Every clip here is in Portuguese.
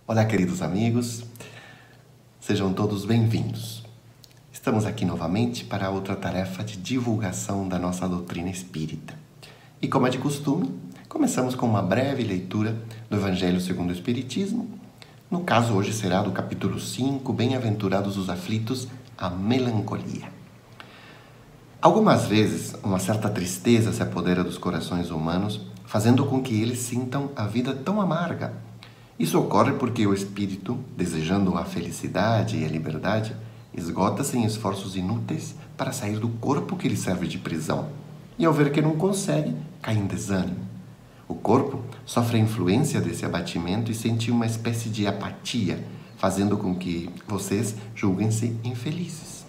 Olá, queridos amigos, sejam todos bem-vindos. Estamos aqui novamente para outra tarefa de divulgação da nossa doutrina espírita. E como é de costume, começamos com uma breve leitura do Evangelho segundo o Espiritismo. No caso, hoje será do capítulo 5, Bem-aventurados os aflitos, a melancolia. Algumas vezes, uma certa tristeza se apodera dos corações humanos, fazendo com que eles sintam a vida tão amarga. Isso ocorre porque o espírito, desejando a felicidade e a liberdade, esgota-se em esforços inúteis para sair do corpo que lhe serve de prisão. E ao ver que não consegue, cai em desânimo. O corpo sofre a influência desse abatimento e sente uma espécie de apatia, fazendo com que vocês julguem-se infelizes.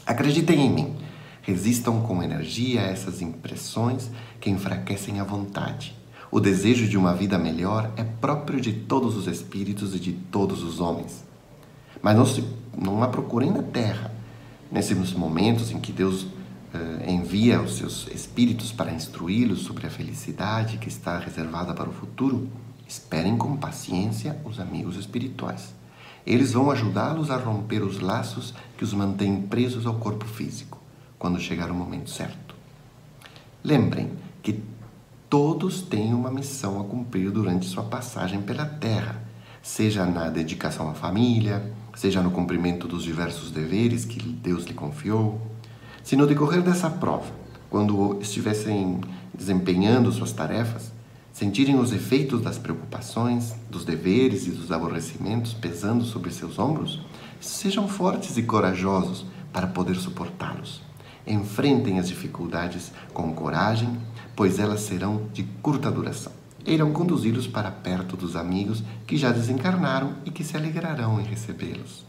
Acreditem em mim, resistam com energia a essas impressões que enfraquecem a vontade. O desejo de uma vida melhor é próprio de todos os espíritos e de todos os homens. Mas não a procurem na terra. Nesses momentos em que Deus envia os seus espíritos para instruí-los sobre a felicidade que está reservada para o futuro, esperem com paciência os amigos espirituais. Eles vão ajudá-los a romper os laços que os mantêm presos ao corpo físico, quando chegar o momento certo. Lembrem que todos têm uma missão a cumprir durante sua passagem pela Terra, seja na dedicação à família, seja no cumprimento dos diversos deveres que Deus lhe confiou. Se no decorrer dessa prova, quando estivessem desempenhando suas tarefas, sentirem os efeitos das preocupações, dos deveres e dos aborrecimentos pesando sobre seus ombros, sejam fortes e corajosos para poder suportá-los. Enfrentem as dificuldades com coragem, pois elas serão de curta duração. Irão conduzi-los para perto dos amigos que já desencarnaram e que se alegrarão em recebê-los.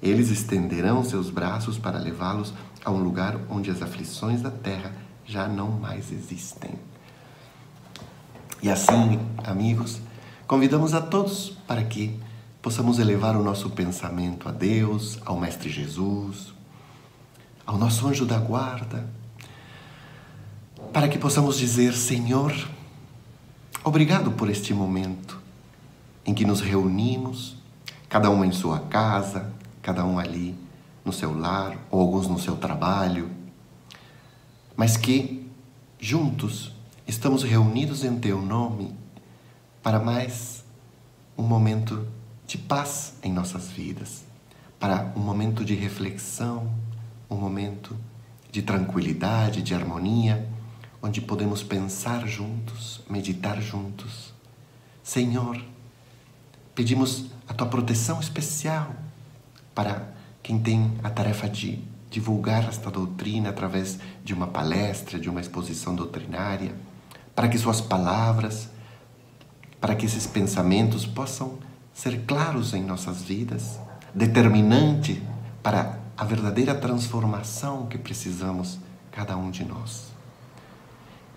Eles estenderão seus braços para levá-los a um lugar onde as aflições da terra já não mais existem. E assim, amigos, convidamos a todos para que possamos elevar o nosso pensamento a Deus, ao Mestre Jesus, ao nosso anjo da guarda, para que possamos dizer: Senhor, obrigado por este momento em que nos reunimos, cada um em sua casa, cada um ali no seu lar, ou alguns no seu trabalho, mas que juntos estamos reunidos em Teu nome para mais um momento de paz em nossas vidas, para um momento de reflexão, um momento de tranquilidade, de harmonia, onde podemos pensar juntos, meditar juntos. Senhor, pedimos a Tua proteção especial para quem tem a tarefa de divulgar esta doutrina através de uma palestra, de uma exposição doutrinária, para que suas palavras, para que esses pensamentos possam ser claros em nossas vidas, determinante para a verdadeira transformação que precisamos, cada um de nós.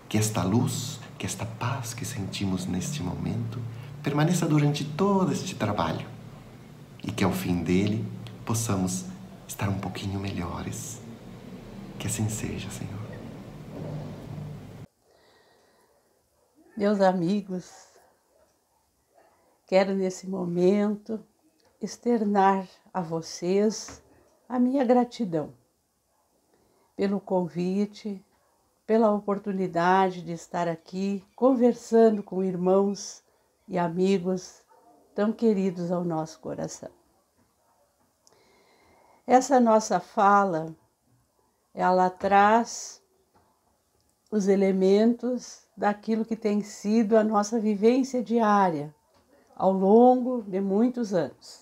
Que esta luz, que esta paz que sentimos neste momento permaneça durante todo este trabalho e que ao fim dele possamos estar um pouquinho melhores. Que assim seja, Senhor. Meus amigos, quero nesse momento externar a vocês a minha gratidão pelo convite, pela oportunidade de estar aqui conversando com irmãos e amigos tão queridos ao nosso coração. Essa nossa fala, ela traz os elementos daquilo que tem sido a nossa vivência diária ao longo de muitos anos,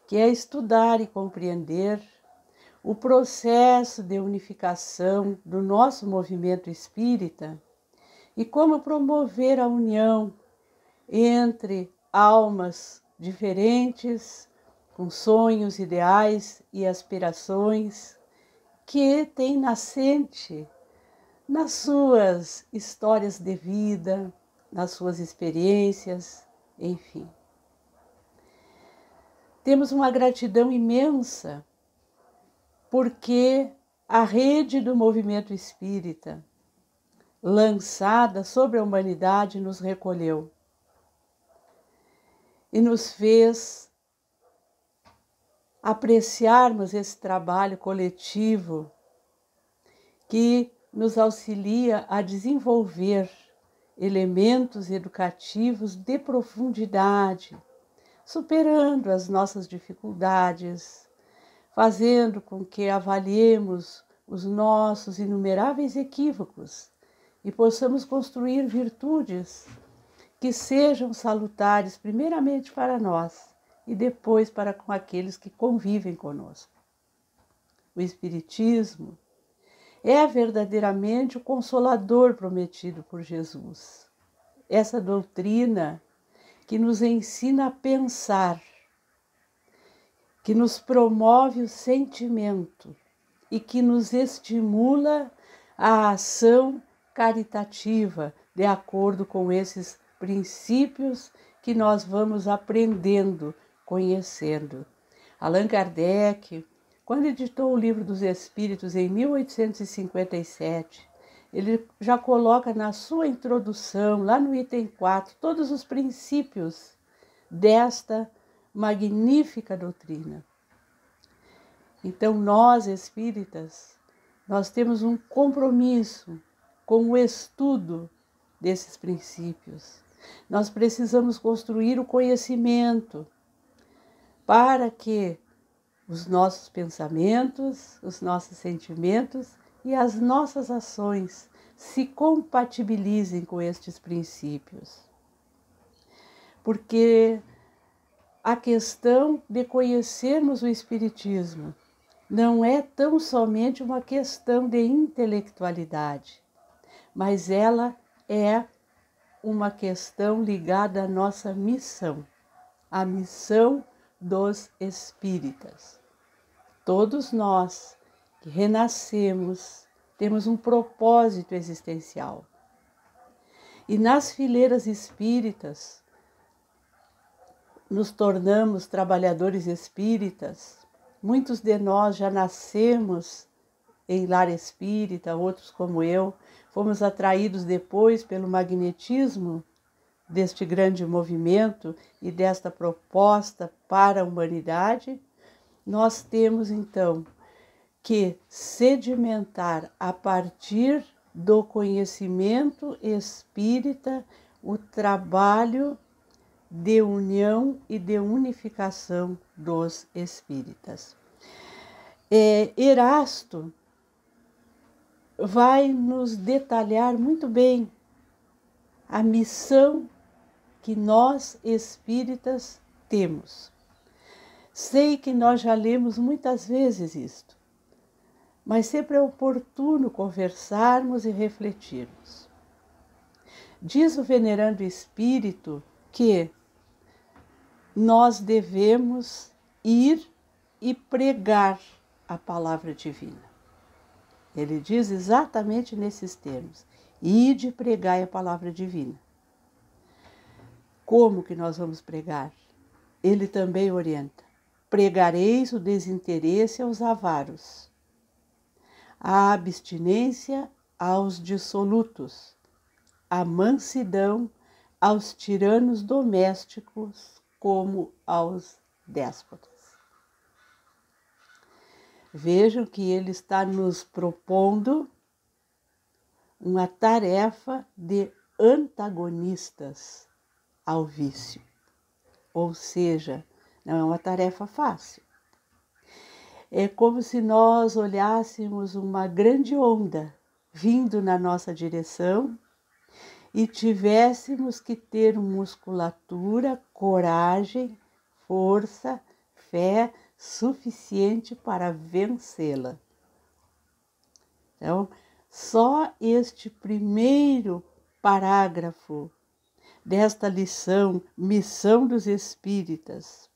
que é estudar e compreender o processo de unificação do nosso movimento espírita e como promover a união entre almas diferentes, com sonhos, ideais e aspirações, que têm nascente nas suas histórias de vida, nas suas experiências, enfim. Temos uma gratidão imensa porque a rede do movimento espírita, lançada sobre a humanidade, nos recolheu. e nos fez apreciarmos esse trabalho coletivo que nos auxilia a desenvolver elementos educativos de profundidade, superando as nossas dificuldades, fazendo com que avaliemos os nossos inumeráveis equívocos e possamos construir virtudes que sejam salutares primeiramente para nós e depois para com aqueles que convivem conosco. O Espiritismo é verdadeiramente o consolador prometido por Jesus. Essa doutrina que nos ensina a pensar, que nos promove o sentimento e que nos estimula a ação caritativa de acordo com esses princípios que nós vamos aprendendo, conhecendo. Allan Kardec, quando editou o Livro dos Espíritos em 1857, ele já coloca na sua introdução, lá no item 4, todos os princípios desta magnífica doutrina. Então, nós espíritas, nós temos um compromisso com o estudo desses princípios. Nós precisamos construir o conhecimento para que os nossos pensamentos, os nossos sentimentos e as nossas ações se compatibilizem com estes princípios. Porque a questão de conhecermos o Espiritismo não é tão somente uma questão de intelectualidade, mas ela é uma questão ligada à nossa missão, a missão dos espíritas. Todos nós que renascemos temos um propósito existencial. E nas fileiras espíritas nos tornamos trabalhadores espíritas. Muitos de nós já nascemos em lar espírita, outros como eu, fomos atraídos depois pelo magnetismo deste grande movimento e desta proposta para a humanidade. Nós temos então que sedimentar a partir do conhecimento espírita o trabalho de união e de unificação dos espíritas. Erasto vai nos detalhar muito bem a missão que nós espíritas temos. Sei que nós já lemos muitas vezes isto, mas sempre é oportuno conversarmos e refletirmos. Diz o venerando espírito que nós devemos ir e pregar a palavra divina. Ele diz exatamente nesses termos: ide pregai a palavra divina. Como que nós vamos pregar? Ele também orienta: pregareis o desinteresse aos avaros, a abstinência aos dissolutos, a mansidão aos tiranos domésticos como aos déspotas. Vejam que ele está nos propondo uma tarefa de antagonistas ao vício. Ou seja, não é uma tarefa fácil. É como se nós olhássemos uma grande onda vindo na nossa direção e tivéssemos que ter musculatura, coragem, força, fé suficiente para vencê-la. Então, só este primeiro parágrafo desta lição, Missão dos Espíritas,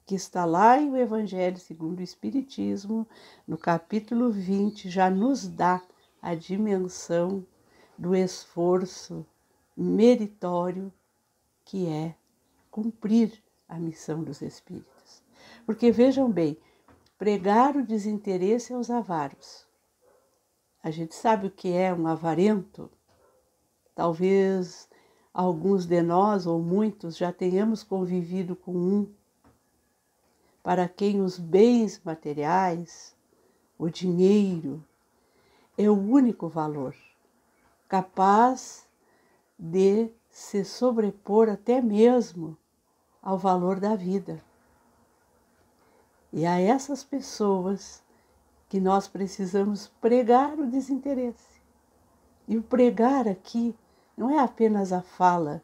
que está lá em o Evangelho segundo o Espiritismo, no capítulo 20, já nos dá a dimensão do esforço meritório que é cumprir a missão dos Espíritas. Porque vejam bem, pregar o desinteresse aos avaros. A gente sabe o que é um avarento? Talvez alguns de nós ou muitos já tenhamos convivido com um, para quem os bens materiais, o dinheiro, é o único valor capaz de se sobrepor até mesmo ao valor da vida. E a essas pessoas que nós precisamos pregar o desinteresse. E o pregar aqui não é apenas a fala,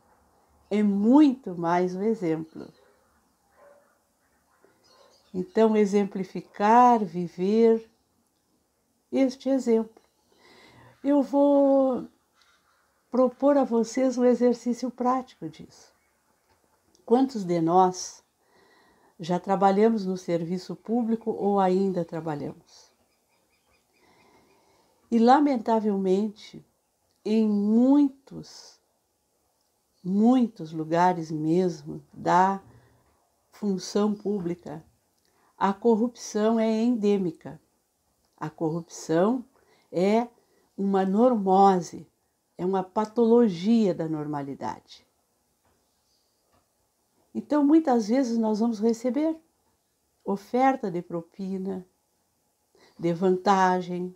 é muito mais o exemplo. Então, exemplificar, viver este exemplo. Eu vou propor a vocês um exercício prático disso. Quantos de nós já trabalhamos no serviço público ou ainda trabalhamos? E, lamentavelmente, em muitos lugares mesmo da função pública, a corrupção é endêmica. A corrupção é uma normose, é uma patologia da normalidade. Então, muitas vezes nós vamos receber oferta de propina, de vantagem,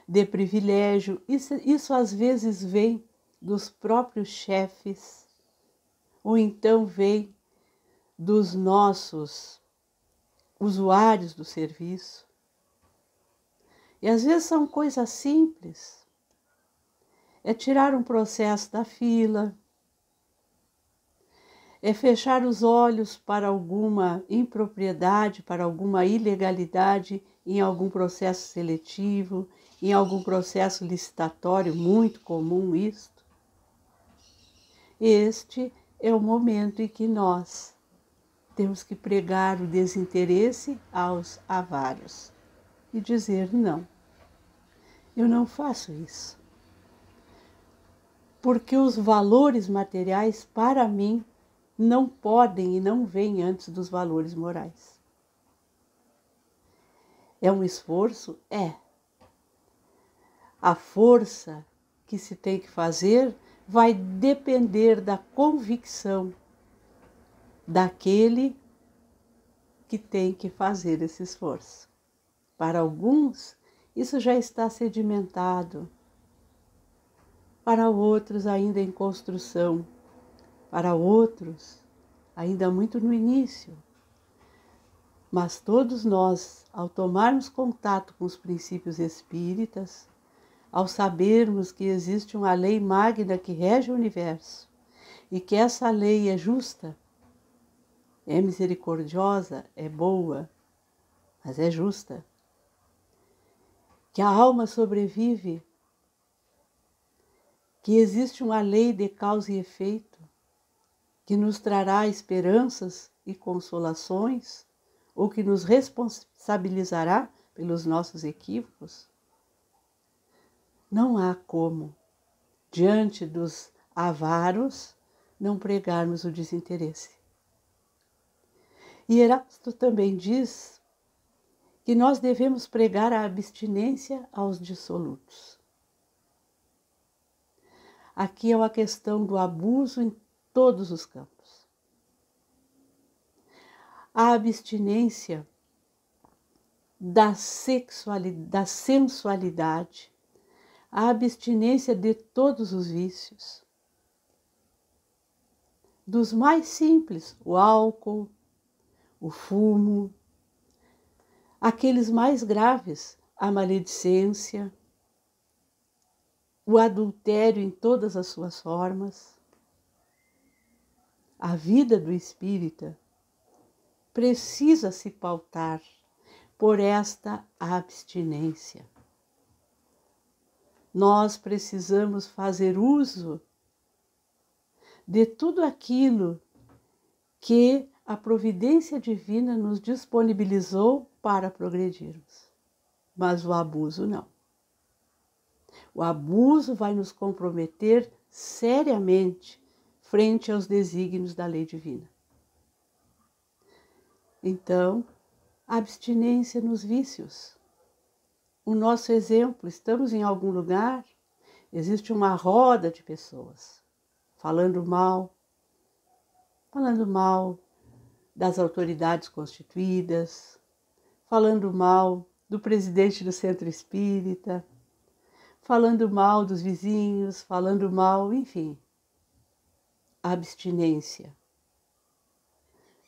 de privilégio. Isso às vezes vem dos próprios chefes, ou então vem dos nossos usuários do serviço. E às vezes são coisas simples. É tirar um processo da fila, é fechar os olhos para alguma impropriedade, para alguma ilegalidade em algum processo seletivo, em algum processo licitatório, muito comum isto. Este é o momento em que nós temos que pregar o desinteresse aos avaros e dizer: não, eu não faço isso. Porque os valores materiais, para mim, não podem e não vêm antes dos valores morais. É um esforço? É. A força que se tem que fazer vai depender da convicção daquele que tem que fazer esse esforço. Para alguns, isso já está sedimentado. Para outros, ainda em construção. Para outros, ainda muito no início. Mas todos nós, ao tomarmos contato com os princípios espíritas, ao sabermos que existe uma lei magna que rege o universo e que essa lei é justa, é misericordiosa, é boa, mas é justa, que a alma sobrevive, que existe uma lei de causa e efeito, que nos trará esperanças e consolações, ou que nos responsabilizará pelos nossos equívocos, não há como, diante dos avaros, não pregarmos o desinteresse. E Erasto também diz que nós devemos pregar a abstinência aos dissolutos. Aqui é uma questão do abuso em todos os campos. A abstinência da sensualidade, a abstinência de todos os vícios, dos mais simples, o álcool, o fumo, aqueles mais graves, a maledicência, o adultério em todas as suas formas. A vida do espírita precisa se pautar por esta abstinência. Nós precisamos fazer uso de tudo aquilo que a providência divina nos disponibilizou para progredirmos. Mas o abuso não. O abuso vai nos comprometer seriamente frente aos desígnios da lei divina. Então, abstinência nos vícios. O nosso exemplo, estamos em algum lugar, existe uma roda de pessoas. falando mal das autoridades constituídas, falando mal do presidente do Centro Espírita, falando mal dos vizinhos, falando mal, enfim. Abstinência.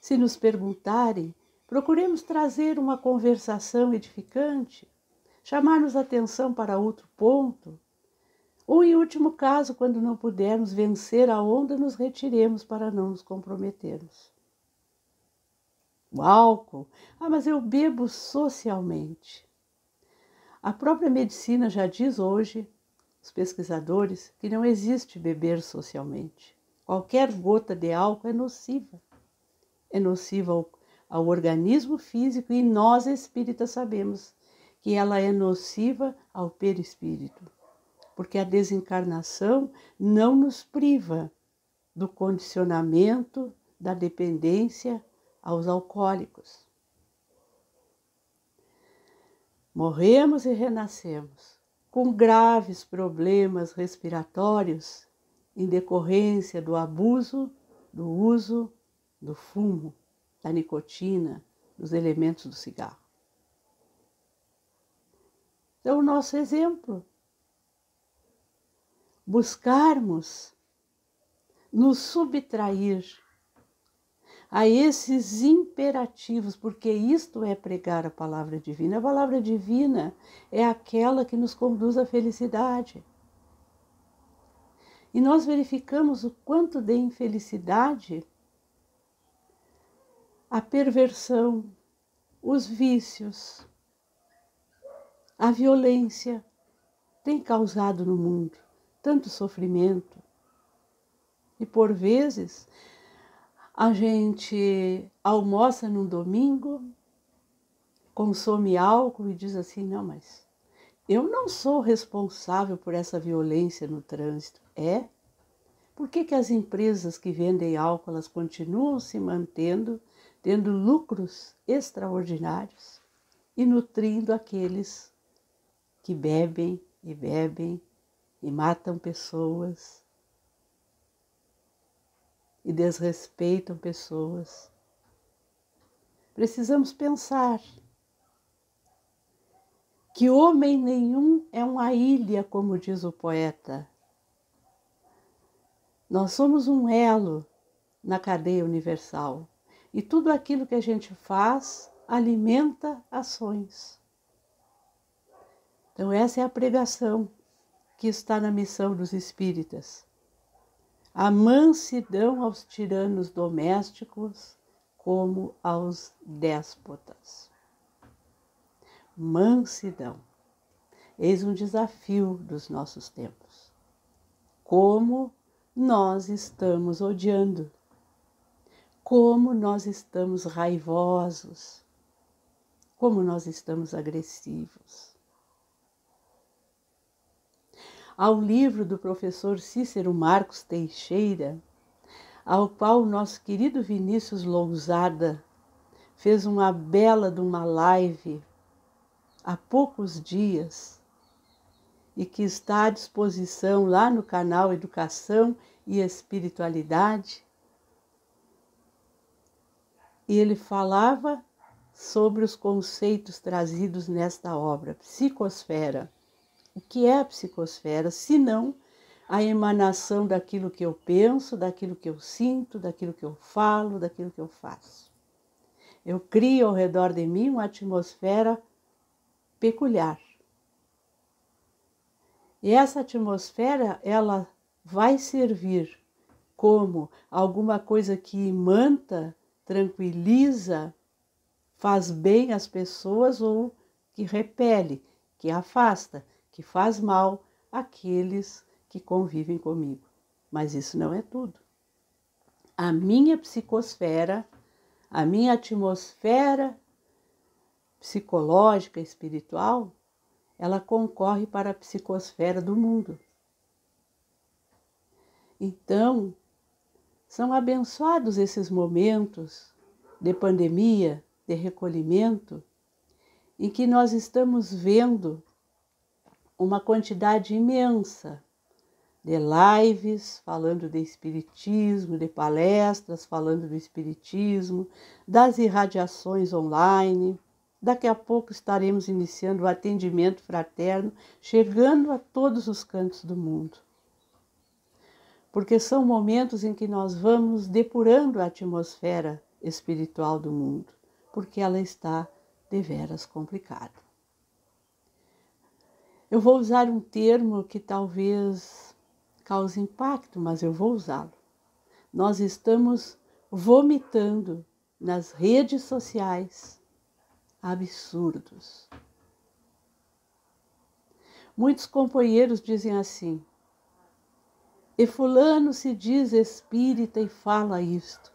Se nos perguntarem, procuremos trazer uma conversação edificante, chamar-nos atenção para outro ponto, ou, em último caso, quando não pudermos vencer a onda, nos retiremos para não nos comprometermos. O álcool, mas eu bebo socialmente. A própria medicina já diz hoje, os pesquisadores, que não existe beber socialmente. Qualquer gota de álcool é nociva. É nociva ao organismo físico e nós espíritas sabemos que ela é nociva ao perispírito, porque a desencarnação não nos priva do condicionamento, da dependência aos alcoólicos. Morremos e renascemos com graves problemas respiratórios em decorrência do abuso, do uso do fumo, da nicotina, dos elementos do cigarro. Então, o nosso exemplo, buscarmos nos subtrair a esses imperativos, porque isto é pregar a palavra divina. A palavra divina é aquela que nos conduz à felicidade. E nós verificamos o quanto de infelicidade a perversão, os vícios, a violência tem causado no mundo tanto sofrimento. E por vezes a gente almoça num domingo, consome álcool e diz assim, não, mas eu não sou responsável por essa violência no trânsito. Por que as empresas que vendem álcool, elas continuam se mantendo, tendo lucros extraordinários e nutrindo aqueles que bebem e matam pessoas e desrespeitam pessoas? Precisamos pensar que homem nenhum é uma ilha, como diz o poeta. Nós somos um elo na cadeia universal e tudo aquilo que a gente faz alimenta ações. Então essa é a pregação que está na missão dos espíritas. A mansidão aos tiranos domésticos como aos déspotas. Mansidão. Eis um desafio dos nossos tempos. Como nós estamos odiando, como nós estamos raivosos, como nós estamos agressivos. Há um livro do professor Cícero Marcos Teixeira, ao qual o nosso querido Vinícius Lousada fez uma bela de uma live há poucos dias e que está à disposição lá no canal Educação e Espiritualidade. E ele falava sobre os conceitos trazidos nesta obra, psicosfera. O que é a psicosfera, senão a emanação daquilo que eu penso, daquilo que eu sinto, daquilo que eu falo, daquilo que eu faço. Eu crio ao redor de mim uma atmosfera peculiar. E essa atmosfera, ela vai servir como alguma coisa que imanta, tranquiliza, faz bem às pessoas ou que repele, que afasta, que faz mal àqueles que convivem comigo. Mas isso não é tudo. A minha psicosfera, a minha atmosfera psicológica, espiritual, ela concorre para a psicosfera do mundo. Então, são abençoados esses momentos de pandemia, de recolhimento, em que nós estamos vendo uma quantidade imensa de lives falando de espiritismo, de palestras falando do espiritismo, das irradiações online. Daqui a pouco estaremos iniciando o atendimento fraterno, chegando a todos os cantos do mundo. Porque são momentos em que nós vamos depurando a atmosfera espiritual do mundo, porque ela está deveras complicada. Eu vou usar um termo que talvez cause impacto, mas eu vou usá-lo. Nós estamos vomitando nas redes sociais absurdos. Muitos companheiros dizem assim: e fulano se diz espírita e fala isto.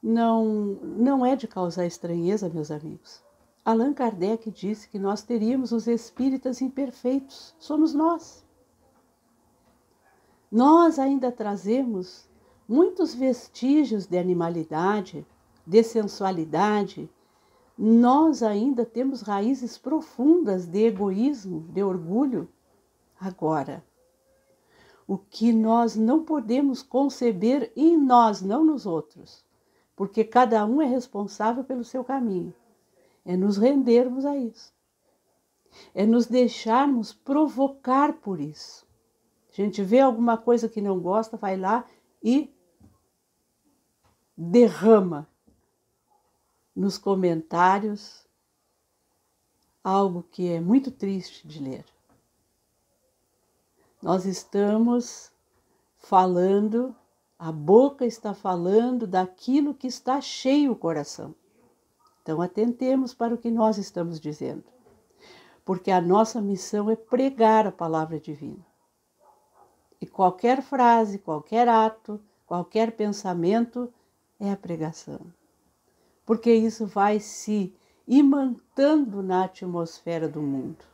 Não é de causar estranheza, meus amigos. Allan Kardec disse que nós teríamos os espíritas imperfeitos, somos nós. Nós ainda trazemos muitos vestígios de animalidade, de sensualidade. Nós ainda temos raízes profundas de egoísmo, de orgulho. Agora, o que nós não podemos conceber em nós, não nos outros, porque cada um é responsável pelo seu caminho, é nos rendermos a isso, é nos deixarmos provocar por isso. A gente vê alguma coisa que não gosta, vai lá e derrama nos comentários algo que é muito triste de ler. Nós estamos falando, a boca está falando daquilo que está cheio o coração. Então atentemos para o que nós estamos dizendo, porque a nossa missão é pregar a palavra divina. E qualquer frase, qualquer ato, qualquer pensamento é a pregação. Porque isso vai se imantando na atmosfera do mundo.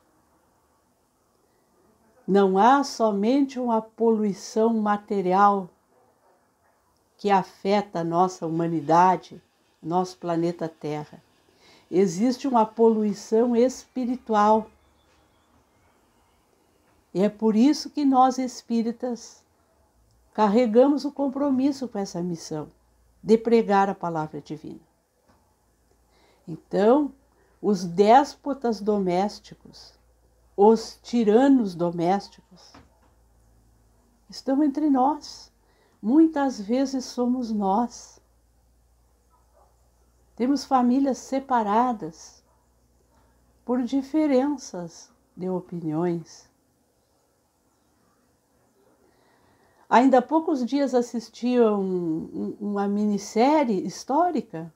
Não há somente uma poluição material que afeta a nossa humanidade, nosso planeta Terra. Existe uma poluição espiritual. E é por isso que nós espíritas carregamos o compromisso com essa missão de pregar a palavra divina. Então, os déspotas domésticos, os tiranos domésticos, estão entre nós. Muitas vezes somos nós. Temos famílias separadas por diferenças de opiniões. Ainda há poucos dias assisti a uma minissérie histórica,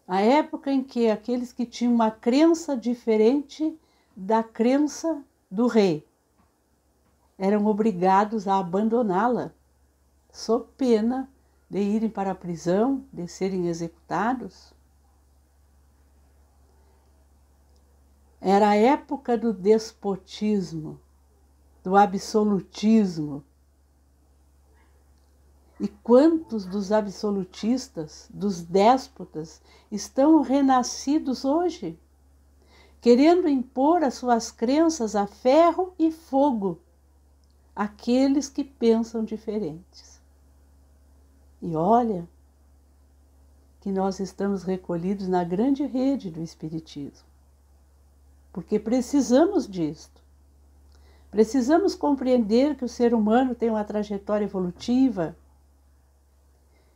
a época em que aqueles que tinham uma crença diferente da crença do rei eram obrigados a abandoná-la, sob pena de irem para a prisão, de serem executados. Era a época do despotismo, do absolutismo. E quantos dos absolutistas, dos déspotas, estão renascidos hoje, querendo impor as suas crenças a ferro e fogo àqueles que pensam diferentes. E olha que nós estamos recolhidos na grande rede do Espiritismo, porque precisamos disto. Precisamos compreender que o ser humano tem uma trajetória evolutiva,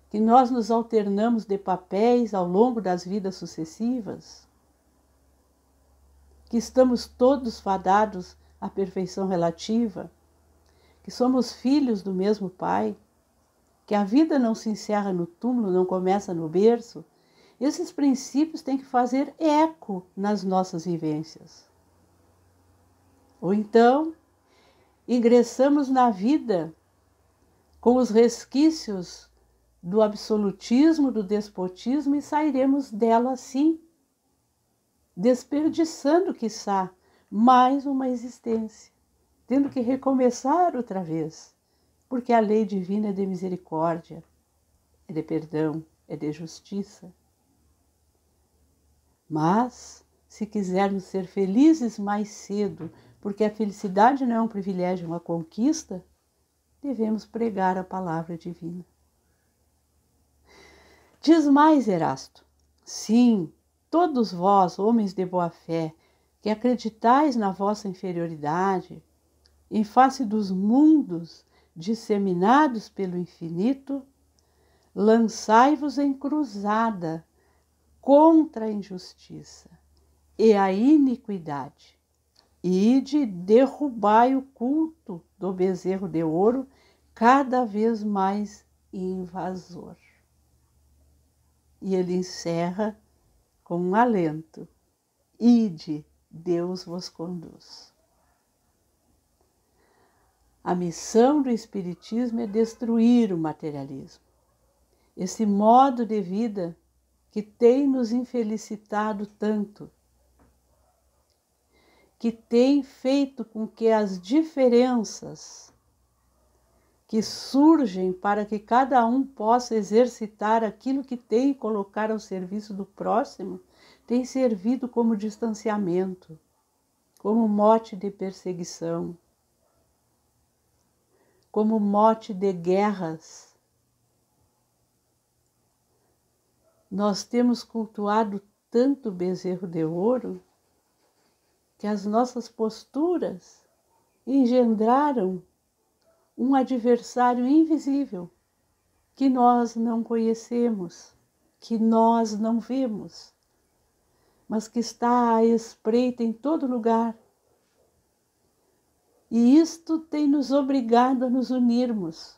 que nós nos alternamos de papéis ao longo das vidas sucessivas, que estamos todos fadados à perfeição relativa, que somos filhos do mesmo Pai, que a vida não se encerra no túmulo, não começa no berço. Esses princípios têm que fazer eco nas nossas vivências. Ou então, ingressamos na vida com os resquícios do absolutismo, do despotismo, e sairemos dela assim, desperdiçando, quiçá, mais uma existência, tendo que recomeçar outra vez, porque a lei divina é de misericórdia, é de perdão, é de justiça. Mas, se quisermos ser felizes mais cedo, porque a felicidade não é um privilégio, uma conquista, devemos pregar a palavra divina. Diz mais Erasto: sim, todos vós, homens de boa fé, que acreditais na vossa inferioridade, em face dos mundos disseminados pelo infinito, lançai-vos em cruzada contra a injustiça e a iniquidade, ide derrubai o culto do bezerro de ouro, cada vez mais invasor. E ele encerra com um alento: ide, Deus vos conduz. A missão do Espiritismo é destruir o materialismo, esse modo de vida que tem nos infelicitado tanto, que tem feito com que as diferenças que surgem para que cada um possa exercitar aquilo que tem e colocar ao serviço do próximo, tem servido como distanciamento, como mote de perseguição, como mote de guerras. Nós temos cultuado tanto o bezerro de ouro que as nossas posturas engendraram um adversário invisível que nós não conhecemos, que nós não vemos, mas que está à espreita em todo lugar. E isto tem nos obrigado a nos unirmos,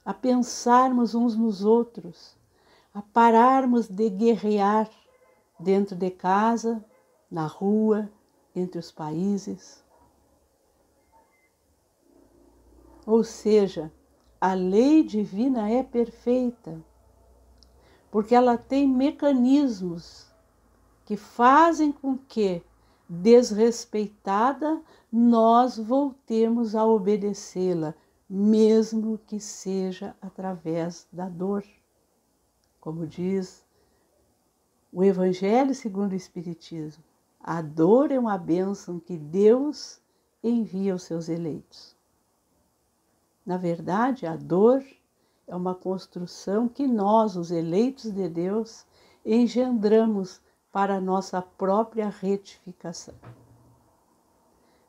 a pensarmos uns nos outros, a pararmos de guerrear dentro de casa, na rua, entre os países. Ou seja, a lei divina é perfeita, porque ela tem mecanismos que fazem com que, desrespeitada, nós voltemos a obedecê-la, mesmo que seja através da dor. Como diz o Evangelho segundo o Espiritismo, a dor é uma bênção que Deus envia aos seus eleitos. Na verdade, a dor é uma construção que nós, os eleitos de Deus, engendramos para a nossa própria retificação.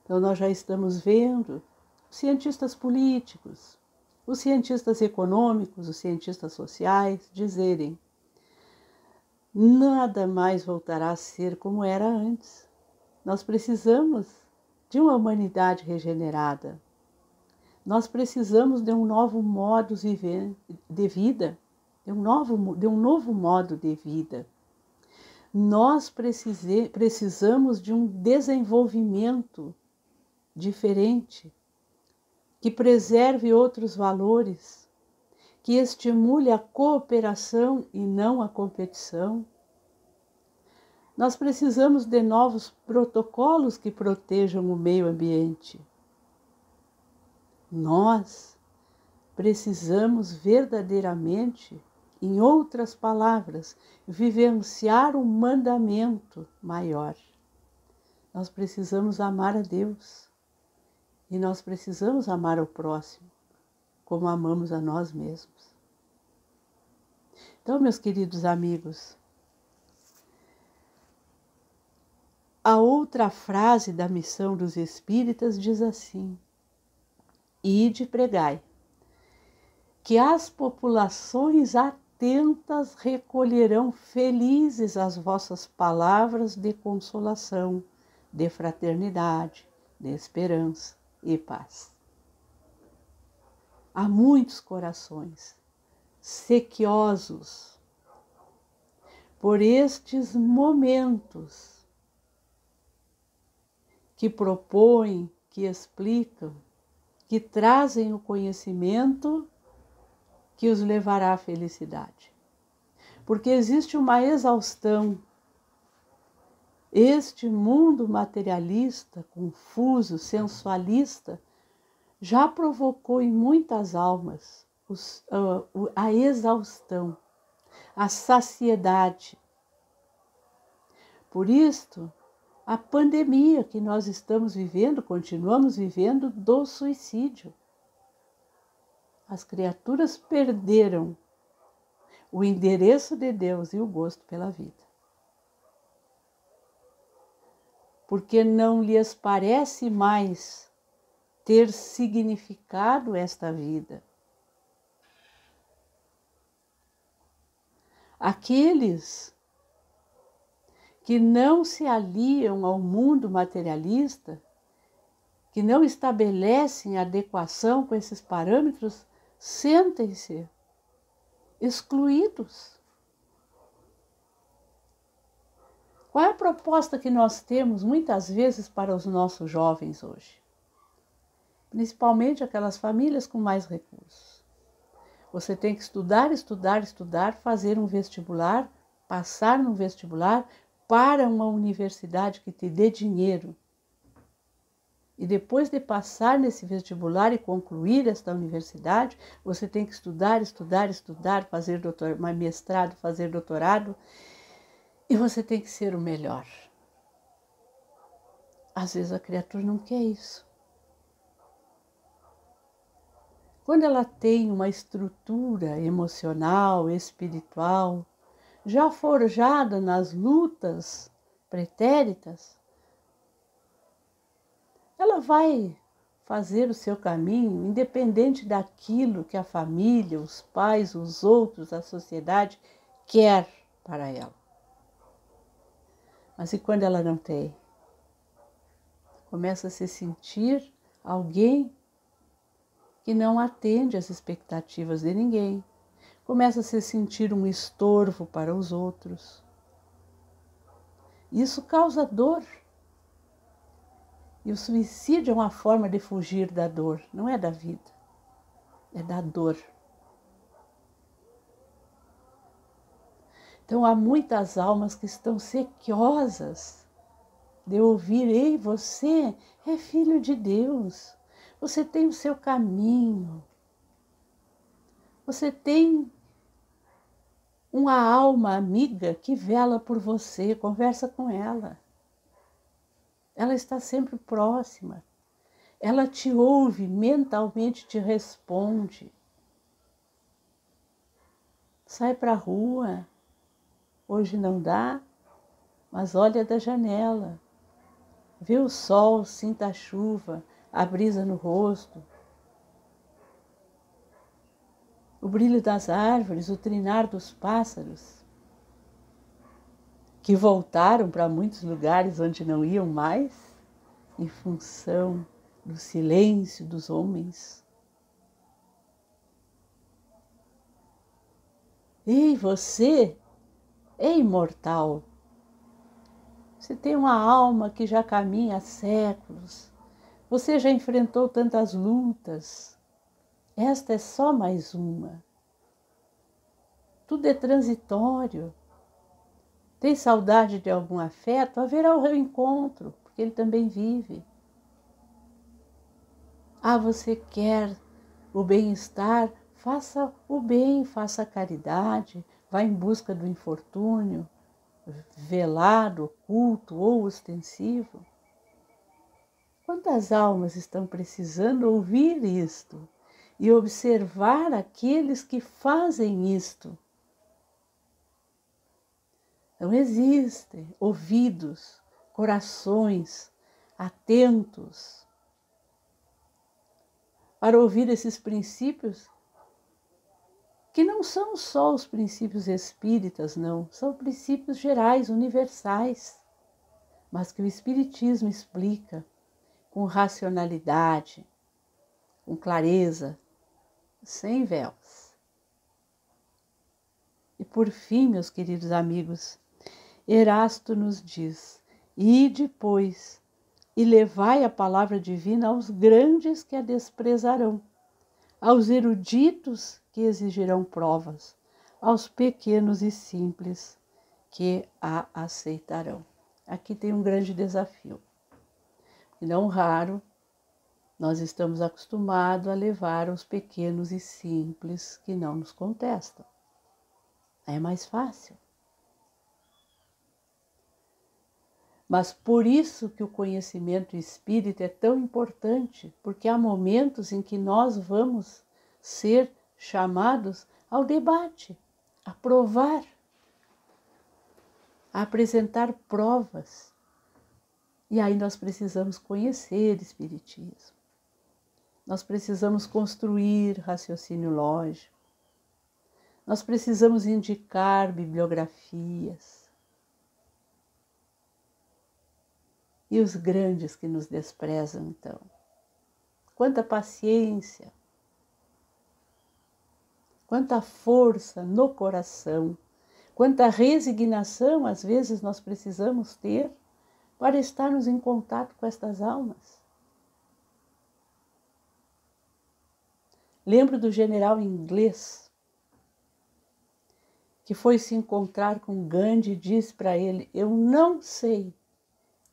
Então, nós já estamos vendo os cientistas políticos, os cientistas econômicos, os cientistas sociais dizerem: nada mais voltará a ser como era antes. Nós precisamos de uma humanidade regenerada. Nós precisamos de um novo modo de vida, de um novo modo de vida. Nós precisamos de um desenvolvimento diferente, que preserve outros valores, que estimule a cooperação e não a competição. Nós precisamos de novos protocolos que protejam o meio ambiente. Nós precisamos verdadeiramente, em outras palavras, vivenciar um mandamento maior. Nós precisamos amar a Deus e nós precisamos amar o próximo como amamos a nós mesmos. Então, meus queridos amigos, a outra frase da missão dos espíritas diz assim: ide pregai, que as populações atentas recolherão felizes as vossas palavras de consolação, de fraternidade, de esperança e paz. Há muitos corações sequiosos por estes momentos que propõem, que explicam, que trazem o conhecimento que os levará à felicidade. Porque existe uma exaustão. Este mundo materialista, confuso, sensualista, já provocou em muitas almas a exaustão, a saciedade. Por isto, a pandemia que nós estamos vivendo, continuamos vivendo, do suicídio. As criaturas perderam o endereço de Deus e o gosto pela vida. Porque não lhes parece mais ter significado esta vida. Aqueles que não se aliam ao mundo materialista, que não estabelecem adequação com esses parâmetros, sentem-se excluídos. Qual é a proposta que nós temos muitas vezes para os nossos jovens hoje? Principalmente aquelas famílias com mais recursos. Você tem que estudar, estudar, estudar, fazer um vestibular, passar no vestibular para uma universidade que te dê dinheiro. E depois de passar nesse vestibular e concluir esta universidade, você tem que estudar, estudar, estudar, fazer mestrado, fazer doutorado, e você tem que ser o melhor. Às vezes a criatura não quer isso. Quando ela tem uma estrutura emocional, espiritual, já forjada nas lutas pretéritas, ela vai fazer o seu caminho independente daquilo que a família, os pais, os outros, a sociedade quer para ela. Mas e quando ela não tem? Começa a se sentir alguém que não atende às expectativas de ninguém. Começa a se sentir um estorvo para os outros. Isso causa dor. E o suicídio é uma forma de fugir da dor, não é da vida, é da dor. Então há muitas almas que estão sequiosas de ouvir: ei, você é filho de Deus, você tem o seu caminho, você tem uma alma amiga que vela por você, conversa com ela. Ela está sempre próxima. Ela te ouve, mentalmente te responde. Sai para a rua. Hoje não dá, mas olha da janela. Vê o sol, sinta a chuva, a brisa no rosto. O brilho das árvores, o trinar dos pássaros, que voltaram para muitos lugares onde não iam mais, em função do silêncio dos homens. Ei, você é imortal. Você tem uma alma que já caminha há séculos. Você já enfrentou tantas lutas. Esta é só mais uma. Tudo é transitório. Tem saudade de algum afeto? Haverá o reencontro, porque ele também vive. Ah, você quer o bem-estar? Faça o bem, faça a caridade, vá em busca do infortúnio, velado, oculto ou ostensivo. Quantas almas estão precisando ouvir isto e observar aqueles que fazem isto? Então existem ouvidos, corações atentos para ouvir esses princípios, que não são só os princípios espíritas, não, são princípios gerais, universais, mas que o Espiritismo explica com racionalidade, com clareza, sem véus. E por fim, meus queridos amigos, Erasto nos diz: ide, pois, e levai a palavra divina aos grandes que a desprezarão, aos eruditos que exigirão provas, aos pequenos e simples que a aceitarão. Aqui tem um grande desafio. E não raro, nós estamos acostumados a levar os pequenos e simples que não nos contestam. É mais fácil. Mas por isso que o conhecimento espírita é tão importante, porque há momentos em que nós vamos ser chamados ao debate, a provar, a apresentar provas. E aí nós precisamos conhecer espiritismo. Nós precisamos construir raciocínio lógico. Nós precisamos indicar bibliografias. E os grandes que nos desprezam, então? Quanta paciência, quanta força no coração, quanta resignação às vezes nós precisamos ter para estarmos em contato com estas almas. Lembro do general inglês que foi se encontrar com Gandhi e disse para ele: eu não sei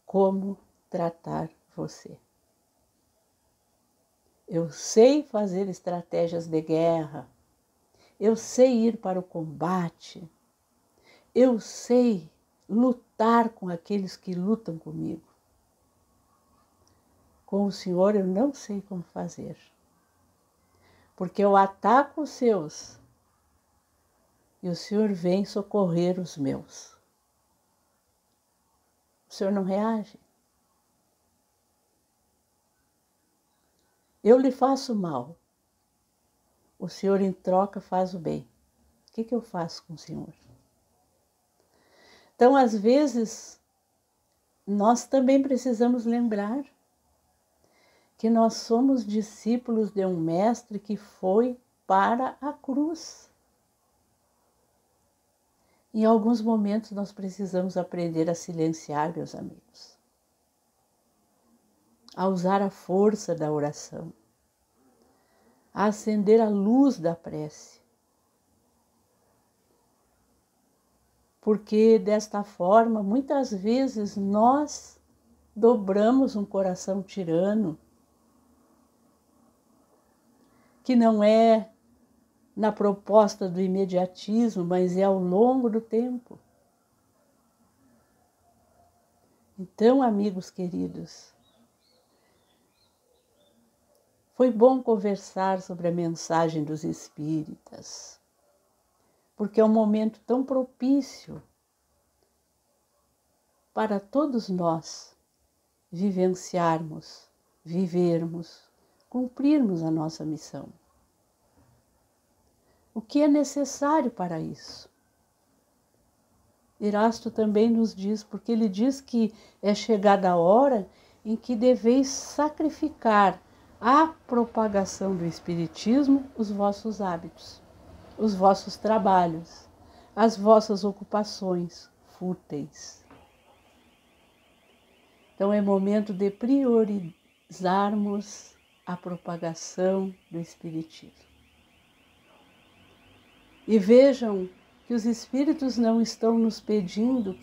como tratar você. Eu sei fazer estratégias de guerra, eu sei ir para o combate, eu sei lutar com aqueles que lutam comigo. Com o Senhor eu não sei como fazer, porque eu ataco os seus e o Senhor vem socorrer os meus. O Senhor não reage. Eu lhe faço mal, o Senhor em troca faz o bem. O que eu faço com o Senhor? Então, às vezes, nós também precisamos lembrar que nós somos discípulos de um mestre que foi para a cruz. Em alguns momentos nós precisamos aprender a silenciar, meus amigos, a usar a força da oração, a acender a luz da prece. Porque desta forma, muitas vezes nós dobramos um coração tirano, que não é na proposta do imediatismo, mas é ao longo do tempo. Então, amigos queridos, foi bom conversar sobre a mensagem dos espíritas, porque é um momento tão propício para todos nós vivenciarmos, vivermos, cumprirmos a nossa missão. O que é necessário para isso? Erasto também nos diz, porque ele diz que é chegada a hora em que deveis sacrificar à propagação do Espiritismo os vossos hábitos, os vossos trabalhos, as vossas ocupações fúteis. Então é momento de priorizarmos a propagação do Espiritismo. E vejam que os Espíritos não estão nos pedindo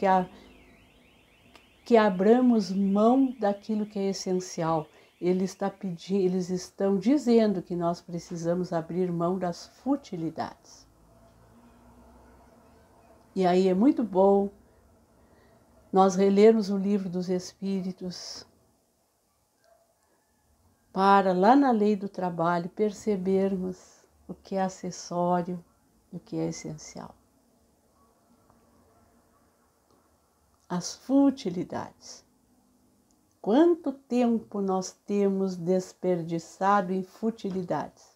que abramos mão daquilo que é essencial. Eles estão dizendo que nós precisamos abrir mão das futilidades. E aí é muito bom nós relermos o livro dos Espíritos para, lá na lei do trabalho, percebermos o que é acessório e o que é essencial. As futilidades. Quanto tempo nós temos desperdiçado em futilidades?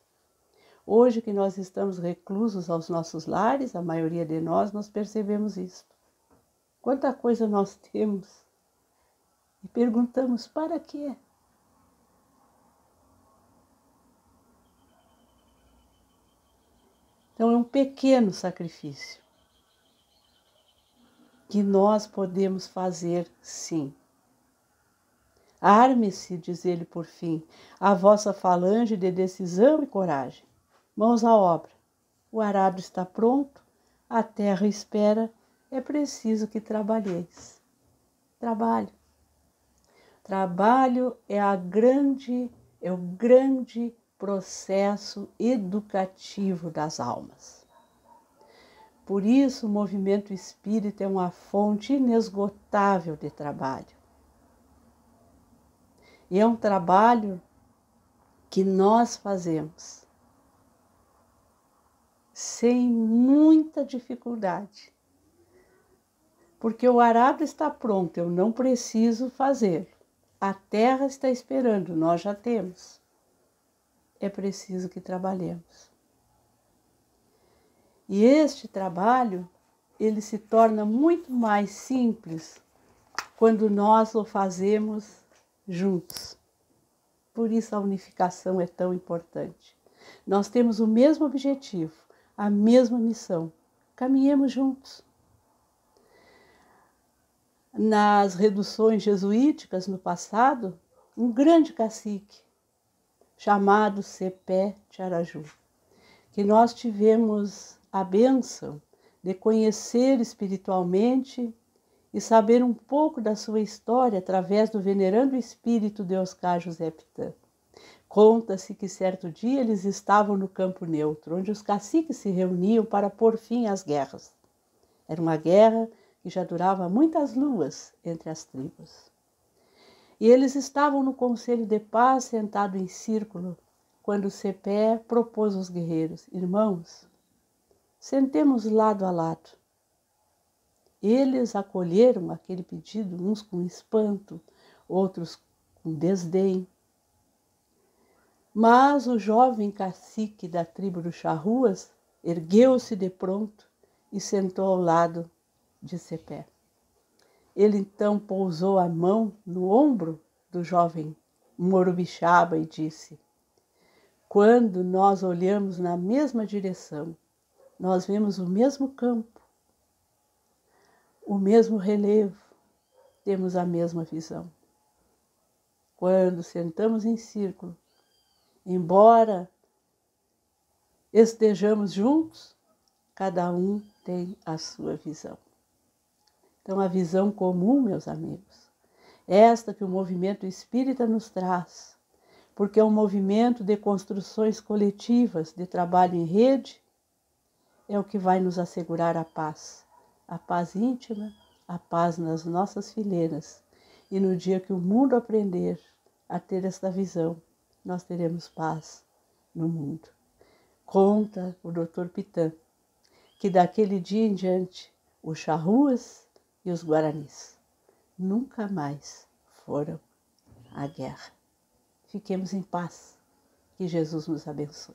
Hoje que nós estamos reclusos aos nossos lares, a maioria de nós percebemos isso. Quanta coisa nós temos e perguntamos para quê? Então é um pequeno sacrifício que nós podemos fazer, sim. Arme-se, diz ele por fim, a vossa falange de decisão e coragem. Mãos à obra. O arado está pronto, a terra espera, é preciso que trabalheis. Trabalho. Trabalho é o grande processo educativo das almas. Por isso, o movimento espírita é uma fonte inesgotável de trabalho. E é um trabalho que nós fazemos sem muita dificuldade. Porque o arado está pronto, eu não preciso fazê-lo. A terra está esperando, nós já temos. É preciso que trabalhemos. E este trabalho, ele se torna muito mais simples quando nós o fazemos juntos. Por isso a unificação é tão importante. Nós temos o mesmo objetivo, a mesma missão. Caminhemos juntos. Nas reduções jesuíticas no passado, um grande cacique chamado Cepé de Araju, que nós tivemos a bênção de conhecer espiritualmente e saber um pouco da sua história através do venerando espírito de Oscar José Pitã. Conta-se que certo dia eles estavam no campo neutro, onde os caciques se reuniam para pôr fim às guerras. Era uma guerra que já durava muitas luas entre as tribos. E eles estavam no conselho de paz, sentado em círculo, quando Cepé propôs aos guerreiros: irmãos, sentemos lado a lado. Eles acolheram aquele pedido, uns com espanto, outros com desdém. Mas o jovem cacique da tribo dos Charruas ergueu-se de pronto e sentou ao lado de Cepé. Ele então pousou a mão no ombro do jovem Morubixaba e disse: quando nós olhamos na mesma direção, nós vemos o mesmo campo, o mesmo relevo, temos a mesma visão. Quando sentamos em círculo, embora estejamos juntos, cada um tem a sua visão. Então, a visão comum, meus amigos, é esta que o movimento espírita nos traz, porque é um movimento de construções coletivas, de trabalho em rede, é o que vai nos assegurar a paz íntima, a paz nas nossas fileiras. E no dia que o mundo aprender a ter esta visão, nós teremos paz no mundo. Conta o Dr. Pitã que daquele dia em diante, os Charruas e os Guaranis nunca mais foram à guerra. Fiquemos em paz. Que Jesus nos abençoe.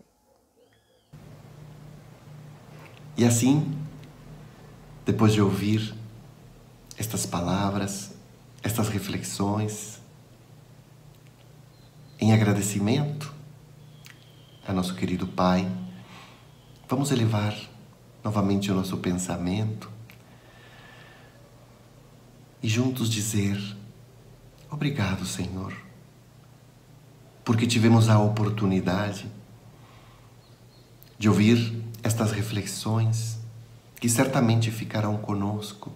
E assim, depois de ouvir estas palavras, estas reflexões, em agradecimento a nosso querido Pai, vamos elevar novamente o nosso pensamento e juntos dizer: obrigado, Senhor, porque tivemos a oportunidade de ouvir estas reflexões que certamente ficarão conosco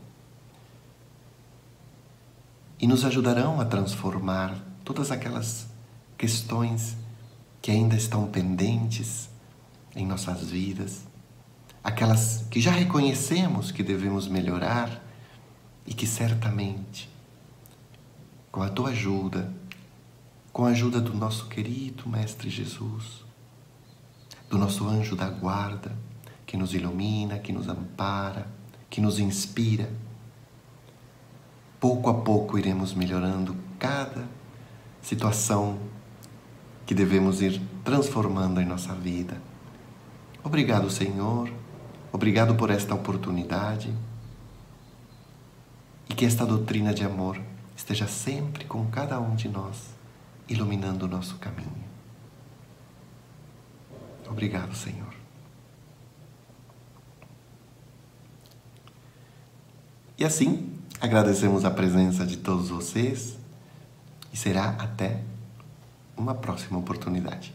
e nos ajudarão a transformar todas aquelas questões que ainda estão pendentes em nossas vidas, aquelas que já reconhecemos que devemos melhorar e que certamente, com a tua ajuda, com a ajuda do nosso querido Mestre Jesus, do nosso anjo da guarda, que nos ilumina, que nos ampara, que nos inspira, pouco a pouco iremos melhorando cada situação que devemos ir transformando em nossa vida. Obrigado, Senhor, obrigado por esta oportunidade e que esta doutrina de amor esteja sempre com cada um de nós, iluminando o nosso caminho. Obrigado, Senhor. E assim, agradecemos a presença de todos vocês e será até uma próxima oportunidade.